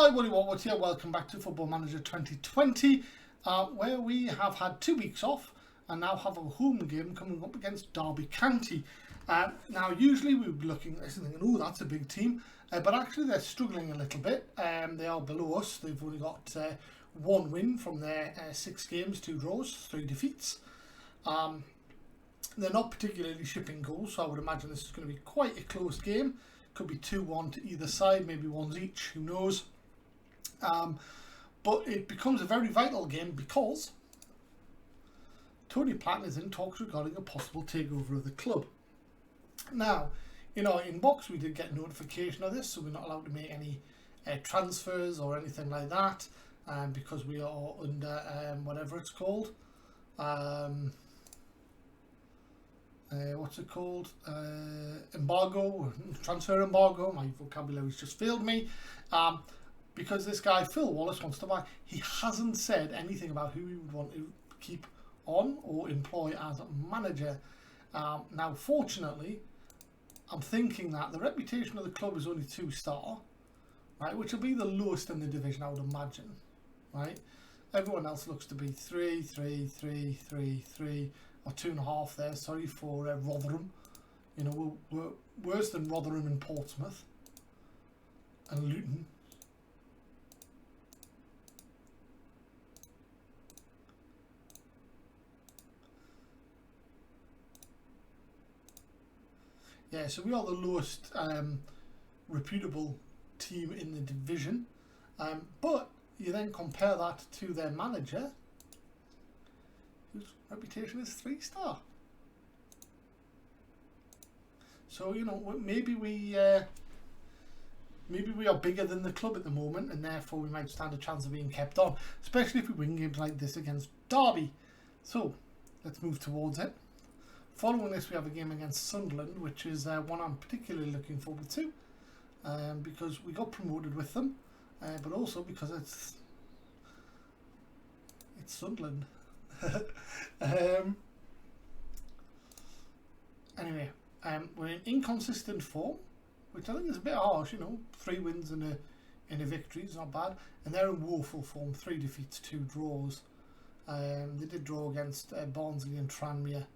Hi, Woody Watwood here. Welcome back to Football Manager 2020, where we have had 2 weeks off and now have a home game coming up against Derby County. Now, usually we would be looking at this and thinking, oh, that's a big team, but actually they're struggling a little bit. They are below us. They've only got 1 win from their 6 games, 2 draws, 3 defeats. They're not particularly shipping goals, so I would imagine this is going to be quite a close game. Could be 2-1 to either side, maybe ones each, who knows. But it becomes a very vital game because Tony Platten is in talks regarding a possible takeover of the club. Now, in our inbox we did get notification of this, so we're not allowed to make any transfers or anything like that, because we are under whatever it's called. What's it called? Embargo, transfer embargo. My vocabulary's just failed me. Because this guy Phil Wallace wants to buy. He hasn't said anything about who he would want to keep on or employ as a manager. Now, fortunately, I'm thinking that the reputation of the club is only 2-star, right? Which will be the lowest in the division, I would imagine, right? Everyone else looks to be 3, 3, 3, 3, 3. Or 2.5 there, sorry, for Rotherham. You know, we're worse than Rotherham and Portsmouth and Luton. Yeah, so we are the lowest reputable team in the division. But you then compare that to their manager, whose reputation is 3-star. So, you know, maybe we are bigger than the club at the moment, and therefore we might stand a chance of being kept on, especially if we win games like this against Derby. So let's move towards it. Following this, we have a game against Sunderland, which is one I'm particularly looking forward to, because we got promoted with them, but also because it's Sunderland. Anyway, we're in inconsistent form, which I think is a bit harsh. You know, 3 wins and a victory is not bad, and they're in woeful form: 3 defeats, 2 draws. They did draw against Barnsley and Tranmere.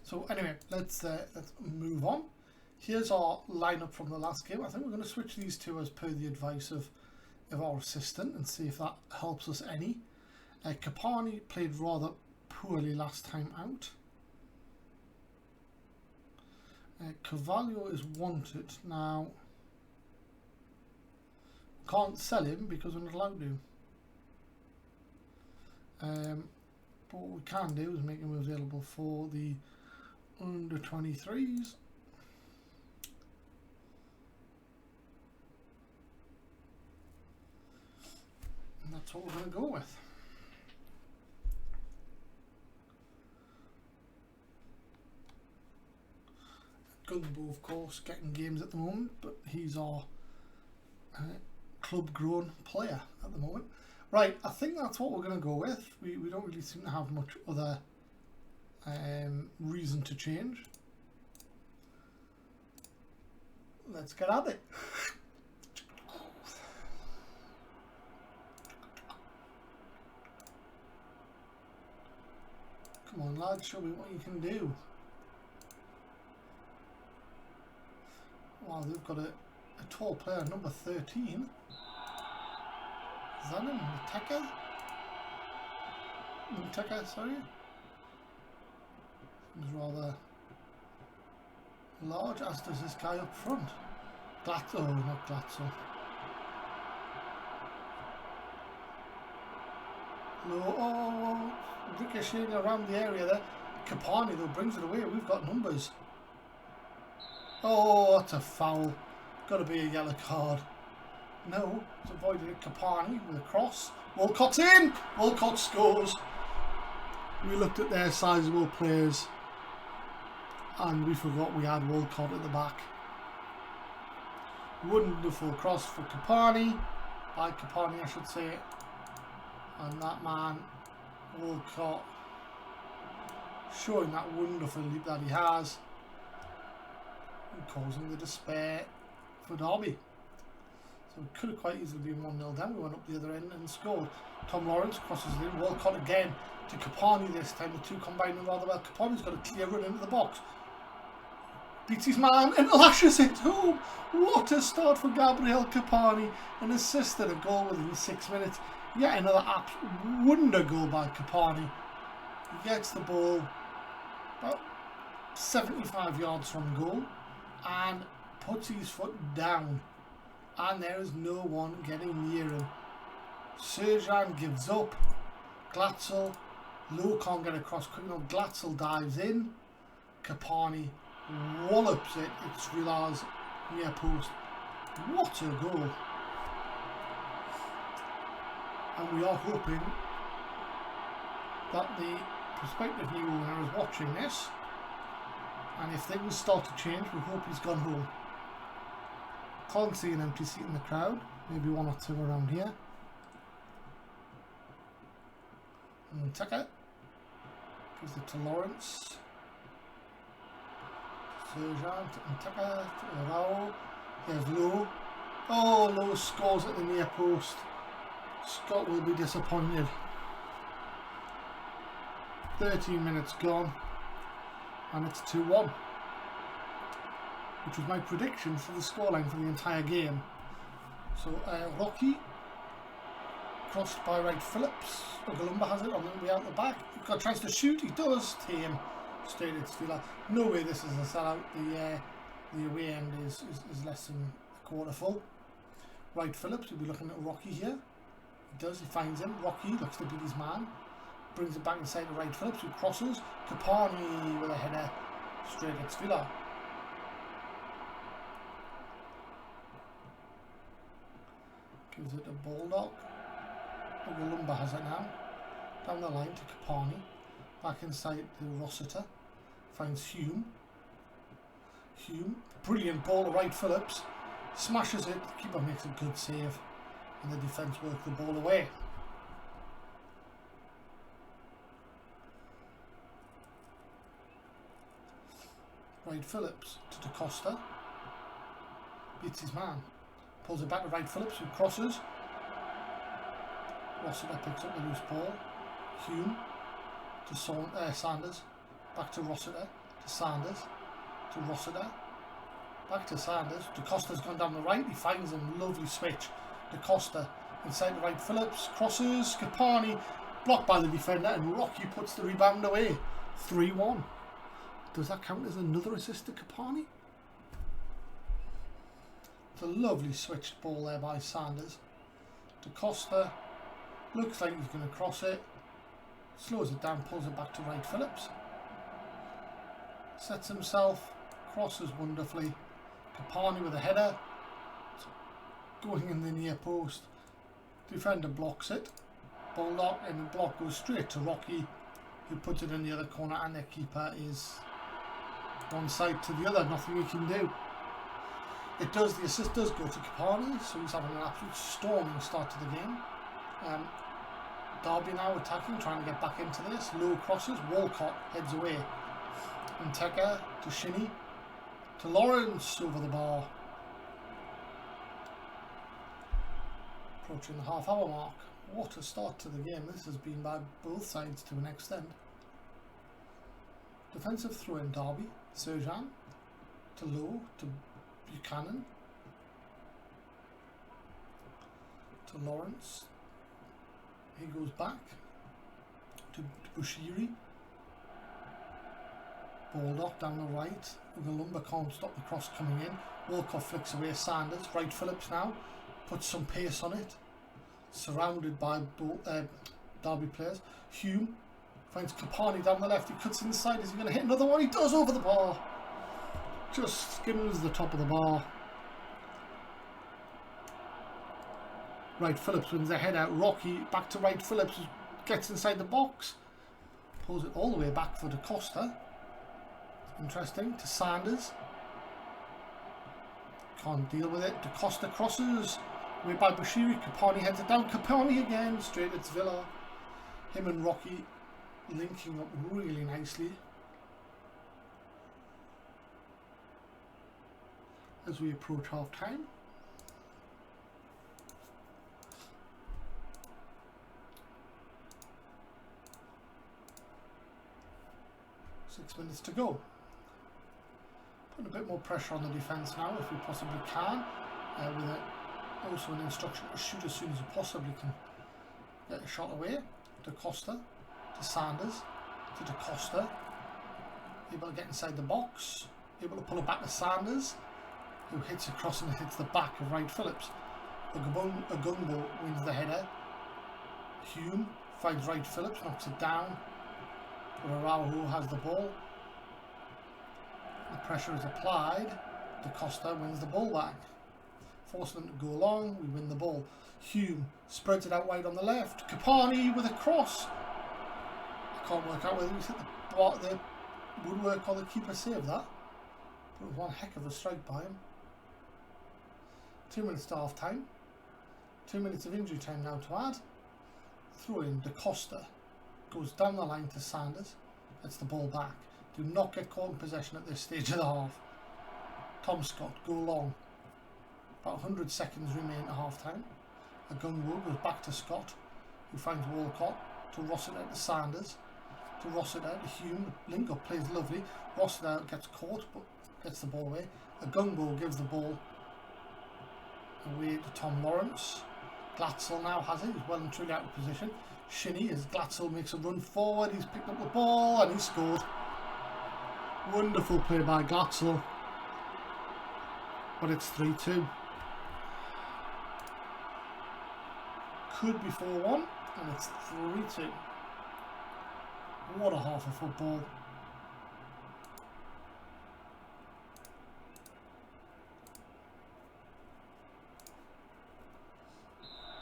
So anyway, let's move on. Here's our lineup from the last game. I think we're going to switch these two as per the advice of our assistant and see if that helps us any. Kapani played rather poorly last time out. Carvalho is wanted. Now, can't sell him because we're not allowed to. But what we can do is make him available for the under 23s. And that's what we're going to go with. Gumbo, of course, getting games at the moment, but he's our club-grown player at the moment. Right, I think that's what we're going to go with. We don't really seem to have much other reason to change. Let's get at it. Come on, lad, show me what you can do. Wow, they've got a tall player, number 13. Is that him? Muteka, sorry. He's rather large, as does this guy up front. Glatzo, not Glatzo. Oh, ricocheting around the area there. Kapani though brings it away. We've got numbers. Oh, that's a foul. Got to be a yellow card. No, it's avoided it. Kapani with a cross. Walcott's in! Walcott scores. We looked at their sizable players and we forgot we had Walcott at the back. Wonderful cross for Kapani. By Kapani, I should say. And that man, Walcott, showing that wonderful leap that he has. causing the despair for Derby. So it could have quite easily been 1-0 down. We went up the other end and scored. Tom Lawrence crosses it in. Walcott again to Capani this time. The two combining rather well. Capani's got a clear run into the box. Beats his man and lashes it home. What a start for Gabriel Capani. An assist and a goal within 6 minutes. Yet another wonder goal by Capani. He gets the ball about 75 yards from goal and puts his foot down. And there is no one getting near him. Serjan gives up. Glatzel. Lowe can't get across quick enough. Glatzel dives in. Capani wallops it. It's Villar's near post. What a goal. And we are hoping that the prospective new owner is watching this. And if things start to change, we hope he's gone home. Can't see an empty seat in the crowd. Maybe one or two around here. And Tucker gives it to Lawrence. Serjan and Tucker to Raul. There's Lowe. Oh, Lowe scores at the near post. Scott will be disappointed. 13 minutes gone. And it's 2-1. Which was my prediction for the scoreline for the entire game. So Rocky crossed by Wright Phillips. Ogalumba has it on the way out the back. He's got a chance to shoot. He does. Tame straight at Villa. No way this is a sellout. The away end is less than a quarter full. Wright Phillips. We'll be looking at Rocky here. He does. He finds him. Rocky looks to beat his man. Brings it back inside to Wright Phillips, who crosses. Capani with a header straight at Villa. Gives it to Baldock. Ogalumba has it now. Down the line to Capani. Back inside to Rossiter. Finds Hume. Hume. Brilliant ball to Wright Phillips. Smashes it. The keeper makes a good save. And the defence work the ball away. Wright Phillips to Da Costa. Beats his man. Pulls it back to Wright Phillips, who crosses. Rossiter picks up the loose ball. Hume to Sanders. Back to Rossiter. To Sanders. To Rossiter. Back to Sanders. Da Costa's gone down the right. He finds him. Lovely switch. Da Costa inside to Wright Phillips. Crosses. Capani blocked by the defender, and Rocky puts the rebound away. 3-1. Does that count as another assist to Capani? It's a lovely switched ball there by Sanders. Da Costa looks like he's going to cross it. Slows it down, pulls it back to Wright Phillips. Sets himself, crosses wonderfully. Capani with a header. It's going in the near post. Defender blocks it. Baldock, and the block goes straight to Rocky, who puts it in the other corner, and their keeper is one side to the other. Nothing he can do. It does, the assist does go to Capani, so he's having an absolute storming start to the game. Derby now attacking, trying to get back into this. Low crosses, Walcott heads away. And Tecker to Shinnie, to Lawrence over the bar. Approaching the half-hour mark. What a start to the game. This has been by both sides to an extent. Defensive throw in Derby. Serjan to Lowe, to Buchanan, to Lawrence. He goes back to Bushiri. Baldock down the right. Ogalumba can't stop the cross coming in. Walcott flicks away Sanders. Wright Phillips now puts some pace on it. Surrounded by Derby players. Hume finds Capani down the left. He cuts inside. Is he going to hit another one? He does, over the bar. Just skims the top of the bar. Wright Phillips wins the head out. Rocky back to Wright Phillips. Gets inside the box. Pulls it all the way back for Da Costa. Interesting. To Sanders. Can't deal with it. Da Costa crosses. Way by Bushiri. Capani heads it down. Capani again. Straight at Villa. Him and Rocky linking up really nicely. as we approach half time. Six minutes to go. Putting a bit more pressure on the defence now if we possibly can, with also an instruction to shoot as soon as you possibly can get a shot away. To Costa, to Sanders, to Costa, able to get inside the box, able to pull it back to Sanders, who hits across and hits the back of Wright Phillips. Agumbo wins the header. Hume finds Wright Phillips, knocks it down, but Araujo has the ball. The pressure is applied. Da Costa wins the ball back, forcing them to go long. We win the ball. Hume spreads it out wide on the left. Capani with a cross. I can't work out whether he's hit the woodwork or the keeper saved that, but it was one heck of a strike by him. 2 minutes to half time. 2 minutes of injury time now to add. Throw in Da Costa. Goes down the line to Sanders. Gets the ball back. Do not get caught in possession at this stage of the half. Tom Scott, go long. About 100 seconds remain at half time. Agumbo goes back to Scott, who finds Walcott, to Rossiter to Sanders, to Rossiter to Hume. Link-up plays lovely. Rossiter gets caught but gets the ball away. Agumbo gives the ball away to Tom Lawrence. Glatzel now has it. He's well and truly out of position. Shinny, as Glatzel makes a run forward, he's picked up the ball and he scored. Wonderful play by Glatzel. But it's 3-2. Could be 4-1 and it's 3-2. What a half of football.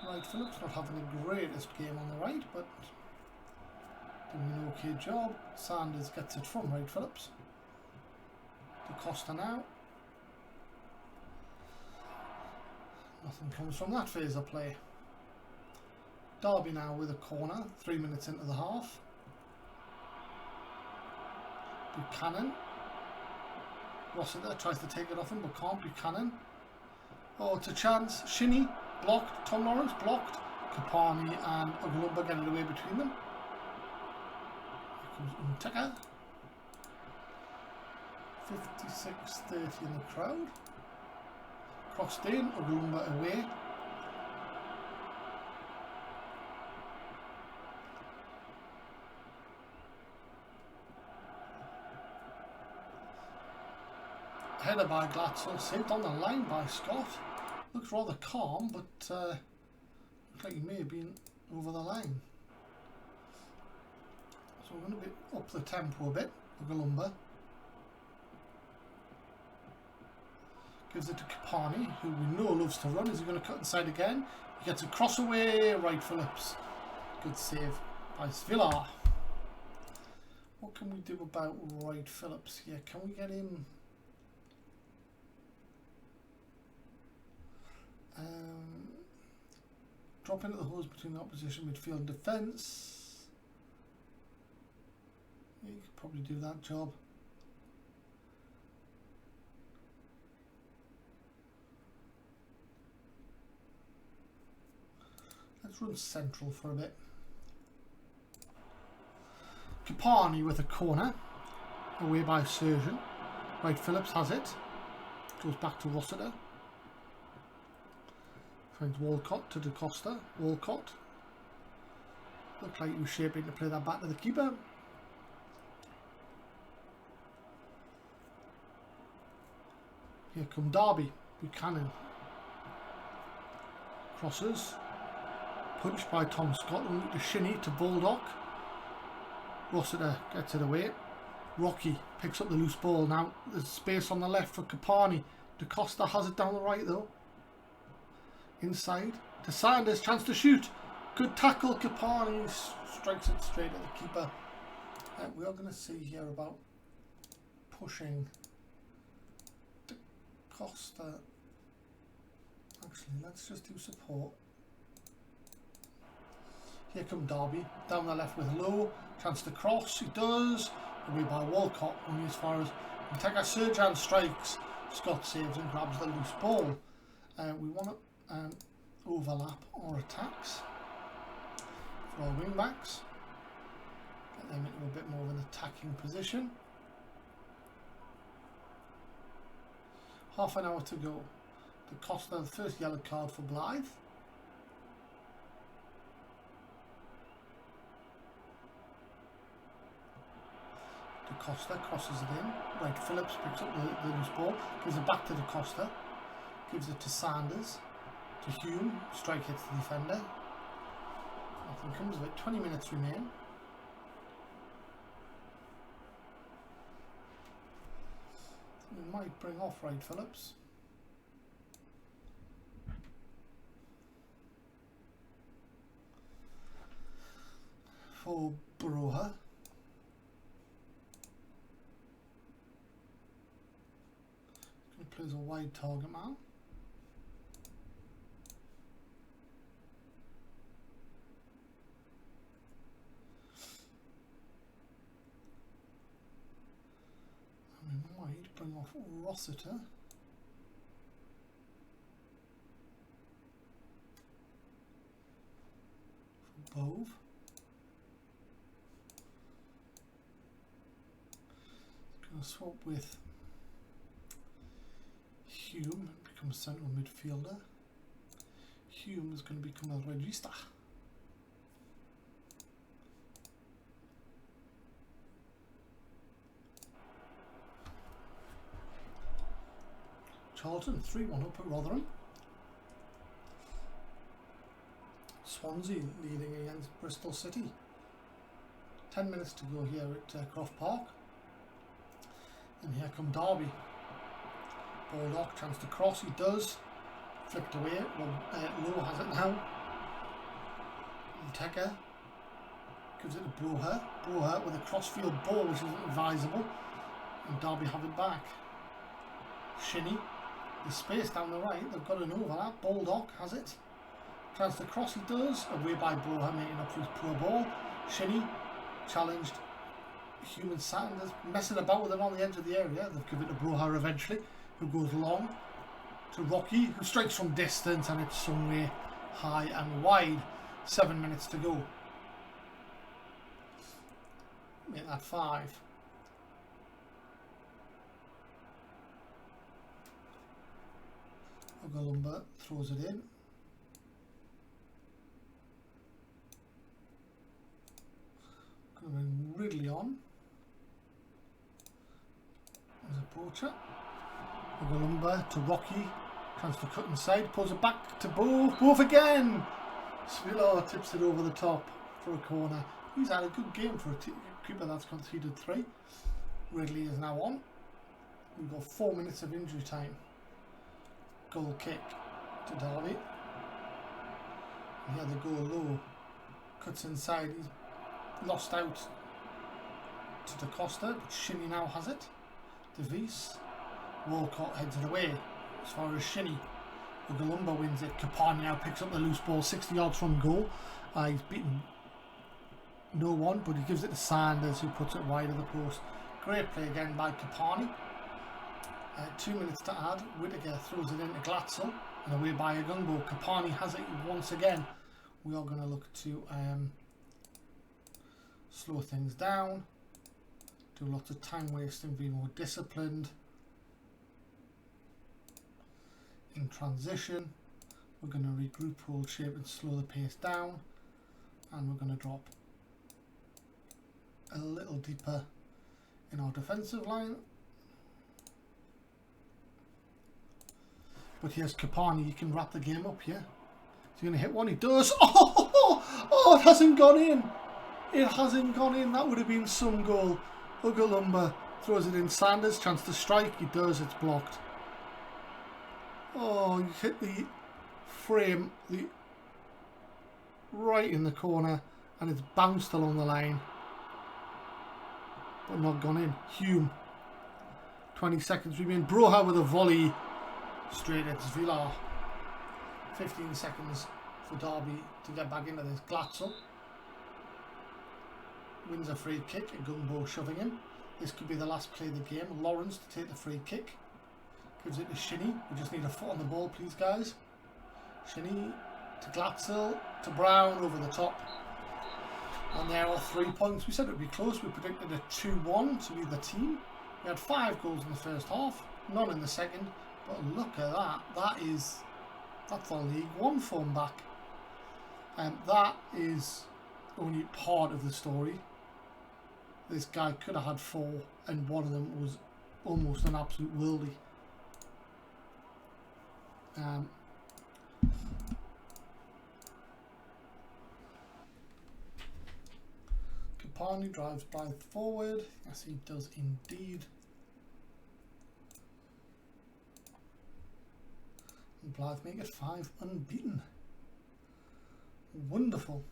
Wright Phillips not having the greatest game on the right, but doing an okay job. Sanders gets it from Wright Phillips. Da Costa now. Nothing comes from that phase of play. Derby now with a corner, 3 minutes into the half. Buchanan. Rossiter tries to take it off him but can't. Buchanan. Oh, it's a chance. Shinny blocked. Tom Lawrence blocked. Kapani and Oglumba get it away between them. Here comes Unteka. 56-30 in the crowd. Crossed in. Oglumba away. Header by Glatzel, saved on the line by Scott. Looks rather calm, but looks like he may have been over the line. So we're going to up the tempo a bit. Galumba gives it to Kapani, who we know loves to run. Is he going to cut inside again? He gets a cross away. Wright Phillips. Good save by Villar. What can we do about Wright Phillips here? Can we get him? Drop into the holes between the opposition midfield and defence. Yeah, you could probably do that job. Let's run central for a bit. Kapani with a corner, away by Surgeon. Wright Phillips has it. Goes back to Rossiter. Finds Walcott to Da Costa. Walcott. Looked like he was shaping to play that back to the keeper. Here come Derby. Buchanan. Crosses. Punched by Tom Scott. To Shinny to Baldock. Rossiter gets it away. Rocky picks up the loose ball. Now there's space on the left for Kapani. Da Costa has it down the right though. Inside to Sanders, chance to shoot. Good tackle. Kapani strikes it straight at the keeper. We are going to see here about pushing Da Costa. Actually, let's just do support. Here come Derby down the left with Lowe. Chance to cross. He does. Away by Walcott, only as far as Nteka. Surjan strikes. Scott saves and grabs the loose ball. We want to overlap our attacks for our wing backs. Get them into a bit more of an attacking position. Half an hour to go. The Costa, the first yellow card for Blyth. De Costa crosses it in. Right, Phillips picks up the loose ball, gives it back to De Costa, gives it to Sanders, to Hume, strike hits the defender. Nothing comes of it. 20 minutes remain. We might bring off Right Phillips. For Broha. Plays a wide target man. And we might bring off Rossiter. For Bove. Going to swap with Hume and become a central midfielder. Hume is going to become a regista. Charlton 3-1 up at Rotherham. Swansea leading against Bristol City. 10 minutes to go here at Croft Park. And here come Derby. Baldock, chance to cross, he does. Flicked away, Lowe has it now. Tecker gives it to Broha. Broha with a crossfield ball which isn't advisable. And Derby have it back. Shinnie, the space down the right, they've got an overlap. Baldock has it. Chance to cross, he does. Away by Broha, making up for his poor ball. Shinnie challenged. Human Sanders messing about with it on the edge of the area. They've given it to Broha eventually, who goes long to Rocky, who strikes from distance, and it's somewhere high and wide. 7 minutes to go. Make that 5. Ogalumba throws it in. Going to bring Ridley on. There's a poacher. Ogalumba to Rocky. Chance to cut inside. Pulls it back to Bove. Bove again! Svillar tips it over the top for a corner. He's had a good game for a keeper that's conceded 3. Ridley is now on. We've got 4 minutes of injury time. Goal kick to Derby. Yeah, they go low. Cuts inside. He's lost out to Da Costa, but Shinnie now has it. DeVries. Walcott heads it away as far as Shinnie. Ogalumba wins it. Kapani now picks up the loose ball 60 yards from goal. He's beaten no one, but he gives it to Sanders, who puts it wide of the post. Great play again by Kapani. 2 minutes to add. Whittaker throws it into Glatzel and away by Agungbo. Kapani has it once again. We are going to look to slow things down, do lots of time wasting, be more disciplined. In transition, we're going to regroup, hold shape and slow the pace down, and we're going to drop a little deeper in our defensive line. But here's Kapani, he can wrap the game up here. Is he going to hit one? He does! Oh, it hasn't gone in! It hasn't gone in, that would have been some goal. Ogalumba throws it in. Sanders, chance to strike, he does, it's blocked. Oh, he hit the frame right in the corner, and it's bounced along the line, but not gone in. Hume, 20 seconds remain. Broha with a volley straight at Villar. 15 seconds for Derby to get back into this. Glatzel wins a free kick. Agungbo shoving him. This could be the last play of the game. Lawrence to take the free kick. Gives it to Shinny. We just need a foot on the ball, please, guys. Shinny to Glatzel, to Brown over the top. And there are 3 points. We said it would be close. We predicted a 2-1 to either team. We had 5 goals in the first half, none in the second. But look at that. That's our League One form back. And that is only part of the story. This guy could have had 4, and one of them was almost an absolute worldie. Kapani drives Blyth forward. Yes, he does indeed. And Blyth make it 5 unbeaten. Wonderful.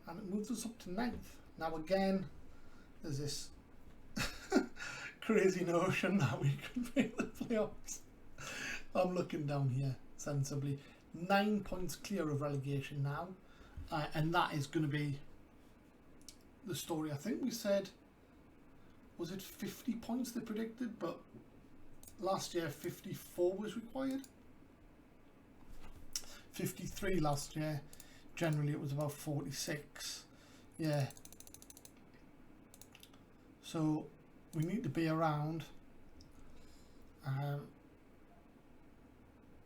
And it moves us up to 9th. Now again, there's this crazy notion that we could make the playoffs. I'm looking down here sensibly. 9 points clear of relegation now. And that is going to be the story. I think we said, was it 50 points they predicted? But last year 54 was required. 53 last year. Generally it was about 46. Yeah. So we need to be around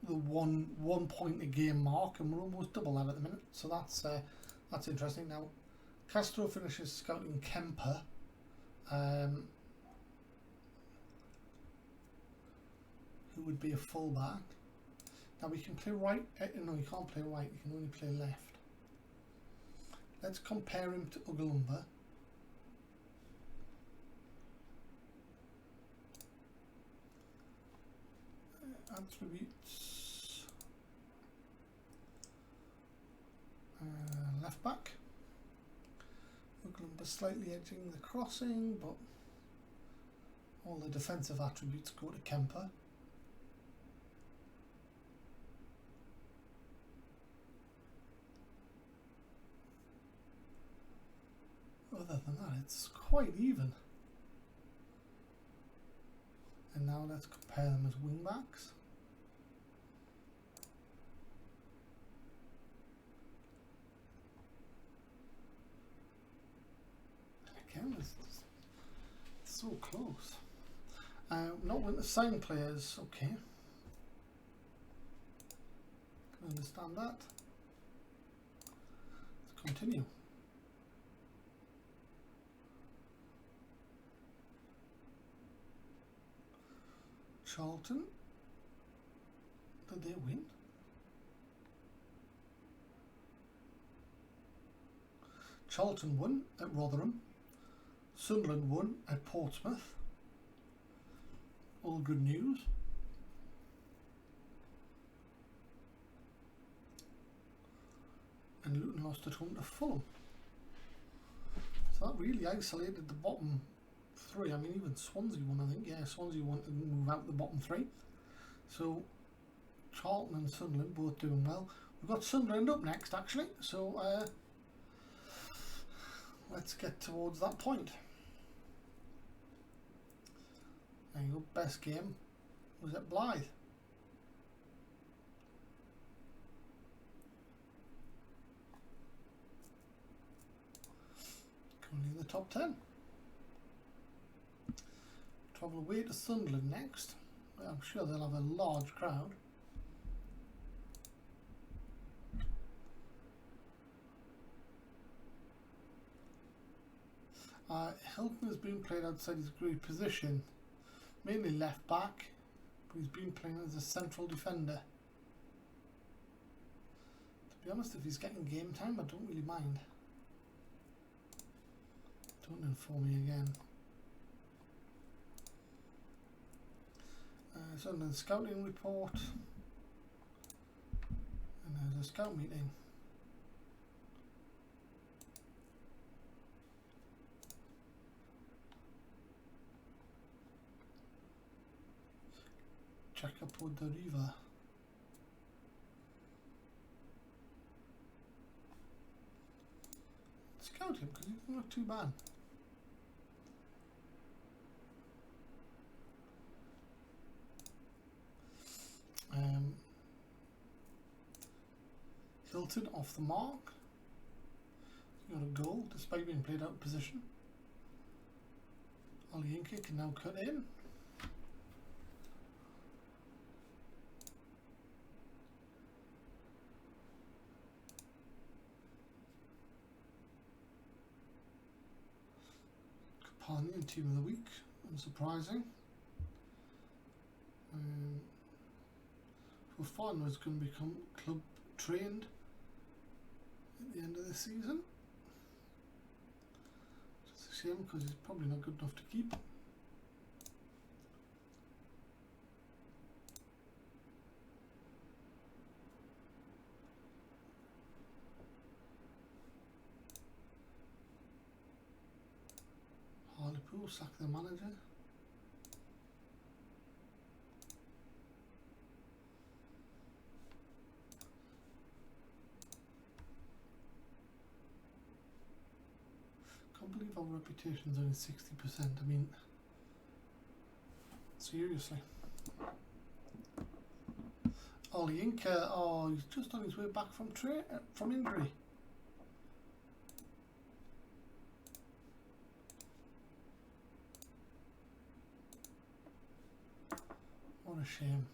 the one point a game mark, and we're almost double that at the minute. So that's interesting. Now Castro finishes scouting Kemper. Who would be a fullback. Now we can play right. No, you can't play right. You can only play left. Let's compare him to Ugalumba. Attributes. Left back. Ugalumba slightly edging the crossing, but all the defensive attributes go to Kemper. Other than that, it's quite even. And now let's compare them as wing backs. And again, it's so close. Not with the same players. Okay, can understand that. Let's continue. Charlton, did they win? Charlton won at Rotherham. Sunderland won at Portsmouth. All good news. And Luton lost at home to Fulham. So that really isolated the bottom 3. I mean, even Swansea won, I think. Yeah, Swansea won to move out the bottom 3. So Charlton and Sunderland both doing well. We've got Sunderland up next, actually. So let's get towards that point. There you go. Best game was at Blyth. Currently in the top 10. Travel away to Sunderland next. I'm sure they'll have a large crowd. Hilton has been played outside his great position, mainly left back, but he's been playing as a central defender. To be honest, if he's getting game time, I don't really mind. Don't inform me again. Sunderland scouting report, and there's a scout meeting. Check up with the river. Scout him because he's not too bad. tilted off the mark. He got a goal despite being played out of position. Olienka can now cut in. Kapanian team of the week, unsurprising. Fofana is going to become club trained at the end of the season. It's a shame because he's probably not good enough to keep. Hartlepool sack the manager. I can't believe our reputation's only 60%. I mean, seriously. Olienka, oh, he's just on his way back from injury. What a shame.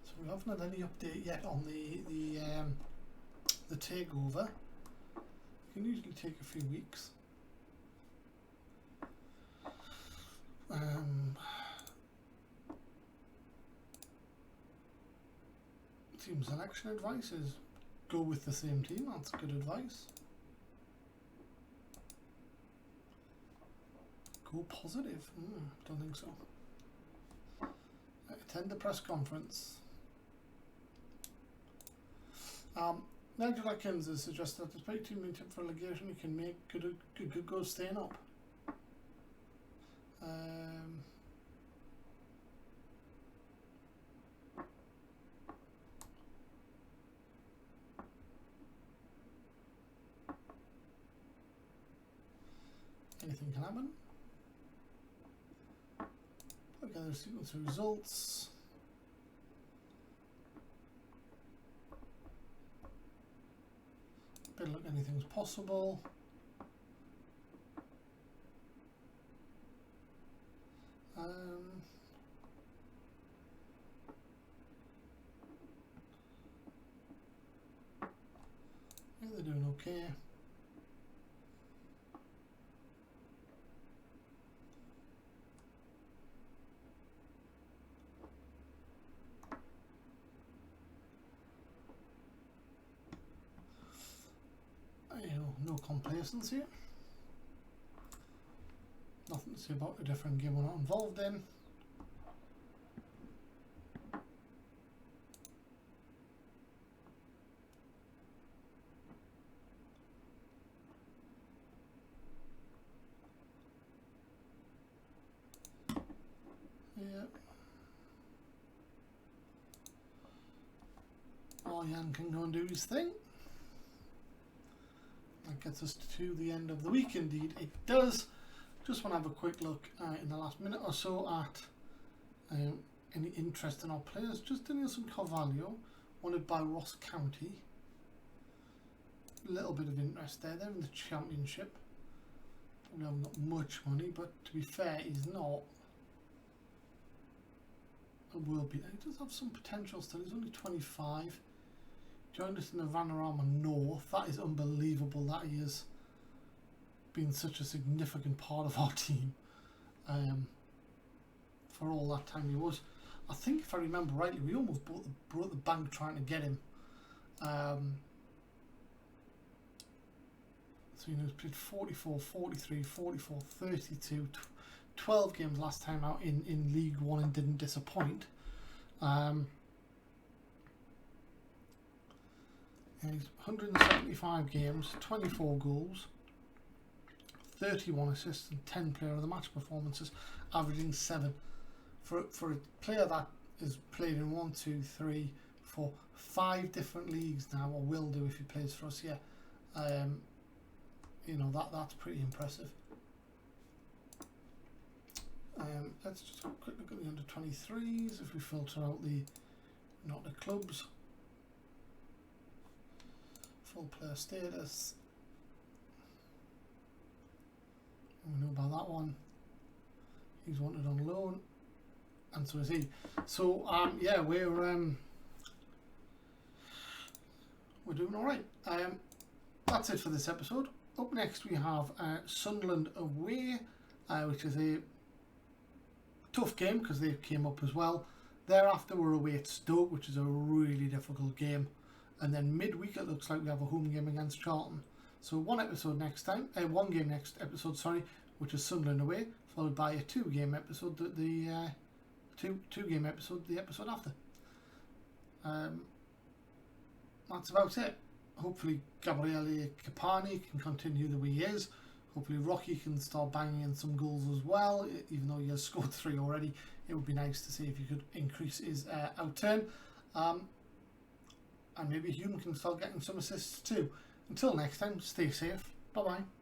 So we haven't had any update yet on the takeover. It can usually take a few weeks. Team selection advice is go with the same team. That's good advice. Go positive. Don't think so. Attend the press conference. Nigel Atkins has suggested that despite team being tipped for relegation, he can make good go staying up. Anything can happen. Put together a sequence of results. Bit like anything's possible. Yeah, they're doing okay. No complacency. Nothing to say about a different game we're not involved in. Yeah. Jan can go and do his thing. That gets us to the end of the week, indeed. It does. Just want to have a quick look in the last minute or so at any interest in our players. Just Denilson Carvalho, wanted by Ross County. A little bit of interest there. They're in the Championship. We haven't got much money, but to be fair, he's not a world beater. He does have some potential still. He's only 25. Joined us in the Vanarama North. That is unbelievable that he has been such a significant part of our team for all that time he was. I think if I remember rightly, we almost broke the bank trying to get him. So you know, he's played 44, 43, 44, 32, 12 games last time out in League One and didn't disappoint. Yeah, he's 175 games, 24 goals, 31 assists and 10 player of the match performances, averaging 7. For a player that is played in 1, 2, 3, 4, 5 different leagues now, or will do if he plays for us, yeah. You know, that's pretty impressive. Let's just have a quick look at the under 23s if we filter out the not the clubs. Full player status. We know about that one. He's wanted on loan, and so is he. So yeah, we're doing all right. That's it for this episode. Up next we have Sunderland away, which is a tough game because they came up as well. Thereafter we're away at Stoke, which is a really difficult game, and then midweek it looks like we have a home game against Charlton. So one game next episode, sorry, which is Sunderland away, followed by a two-game episode, the episode after. That's about it. Hopefully Gabriele Capani can continue the way he is. Hopefully Rocky can start banging in some goals as well, even though he has scored 3 already. It would be nice to see if he could increase his outturn. And maybe Hume can start getting some assists too. Until next time, stay safe. Bye-bye.